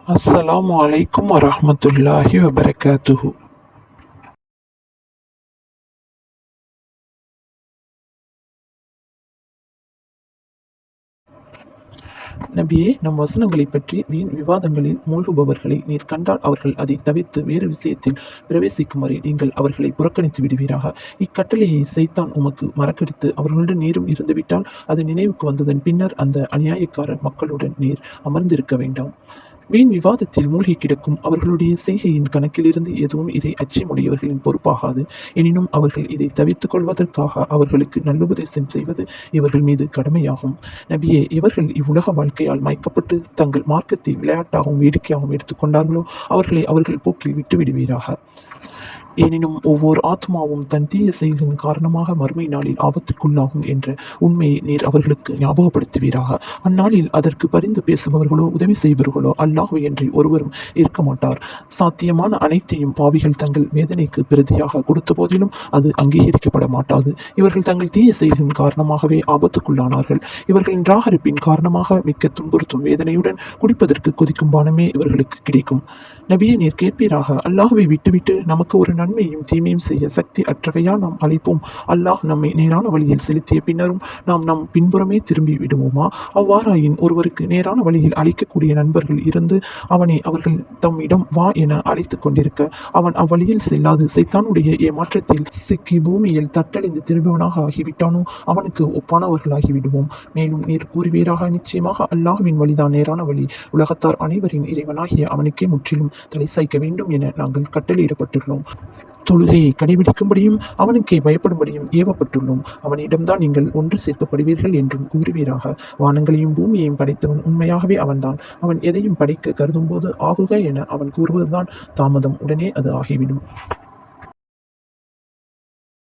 அஸ்ஸலாமு அலைக்கும் வரஹ்மத்துல்லாஹி வபரகாத்துஹு. நபியே, நம் வசனங்களைப் பற்றி வீண் விவாதங்களில் மூழ்குபவர்களை நீர் கண்டால் அவர்கள் அதை தவிர்த்து வேறு விஷயத்தில் பிரவேசிக்குமாறு நீங்கள் அவர்களை புறக்கணித்து விடுவீராக. இக்கட்டளையை சைத்தான் உமக்கு மறக்கடித்து அவர்களுடன் நீரும் இருந்துவிட்டால் அது நினைவுக்கு வந்ததன் பின்னர் அந்த அநியாயக்கார மக்களுடன் நீர் அமர்ந்திருக்க வேண்டாம். வீண் விவாதத்தில் மூழ்கி கிடக்கும் அவர்களுடைய செய்கையின் கணக்கிலிருந்து எதுவும் இதை அச்சமுடையவர்களின் பொறுப்பாகாது. எனினும் அவர்கள் இதை தவிர்த்துக் கொள்வதற்காக அவர்களுக்கு நல்லுபதேசம் செய்வது இவர்கள் மீது கடமையாகும். நபியே, எவர்கள் இவ்வுலக வாழ்க்கையால் மயக்கப்பட்டு தங்கள் மார்க்கத்தை விளையாட்டாகவும் வேடிக்கையாகவும் எடுத்துக்கொண்டார்களோ அவர்களை அவர்கள் போக்கில் விட்டுவிடுவீராக. எனினும் ஒவ்வொரு ஆத்மாவும் தன் தீய செயல்களின் காரணமாக மறுமை நாளில் ஆபத்துக்குள்ளாகும் என்ற உண்மையை நீர் அவர்களுக்கு ஞாபகப்படுத்துவீராக. அந்நாளில் அதற்கு பரிந்து பேசுபவர்களோ உதவி செய்பவர்களோ அல்லாஹ்வை ஒருவரும் இருக்க மாட்டார். சாத்தியமான அனைத்தையும் பாவிகள் தங்கள் வேதனைக்கு பிரதியாக கொடுத்த போதிலும் அது அங்கீகரிக்கப்பட மாட்டாது. இவர்கள் தங்கள் தீய செயல்களின் காரணமாகவே ஆபத்துக்குள்ளானார்கள். இவர்களின் ராகரிப்பின் காரணமாக மிக்க துன்புறுத்தும் வேதனையுடன் குடிப்பதற்கு கொதிக்கும் பானமே இவர்களுக்கு கிடைக்கும். நபியே, நீர் கேட்பீராக, அல்லாஹ்வை விட்டுவிட்டு நமக்கு ஒரு நன்மையும் தீமையும் செய்ய சக்தி அற்றவையா நாம் அழைப்போம்? அல்லாஹ் நம்மை நேரான வழியில் செலுத்திய பின்னரும் நாம் நம் பின்புறமே திரும்பி விடுவோமா? அவ்வாறாயின் ஒருவருக்கு நேரான வழியில் அழைக்கக்கூடிய நண்பர்கள் இருந்து அவனை அவர்கள் தம்மிடம் வா என அழைத்து கொண்டிருக்க அவன் அவ்வழியில் செல்லாது சைத்தானுடைய ஏமாற்றத்தில் சிக்கி பூமியில் தட்டழிந்து திரும்புவனாக ஆகிவிட்டானோ அவனுக்கு ஒப்பானவர்களாகிவிடுவோம். மேலும் நீர் கூறுவீராக, நிச்சயமாக அல்லாஹ்வின் வழிதான் நேரான வழி. உலகத்தார் அனைவரின் இறைவனாகிய அவனுக்கே முற்றிலும் தலை சாய்க்க வேண்டும் என நாங்கள் கட்டளையிடப்பட்டுள்ளோம். தொழுகையை கடைபிடிக்கும்படியும் அவனுக்கே பயப்படும்படியும் ஏவப்பட்டுள்ளோம். அவனிடம்தான் நீங்கள் ஒன்று சேர்க்கப்படுவீர்கள் என்றும் கூறுவீராக. வானங்களையும் பூமியையும் படைத்தவன் உண்மையாகவே அவன்தான். அவன் எதையும் படைக்க கருதும் போது ஆகுக என அவன் கூறுவதுதான் தாமதம், உடனே அது ஆகிவிடும்.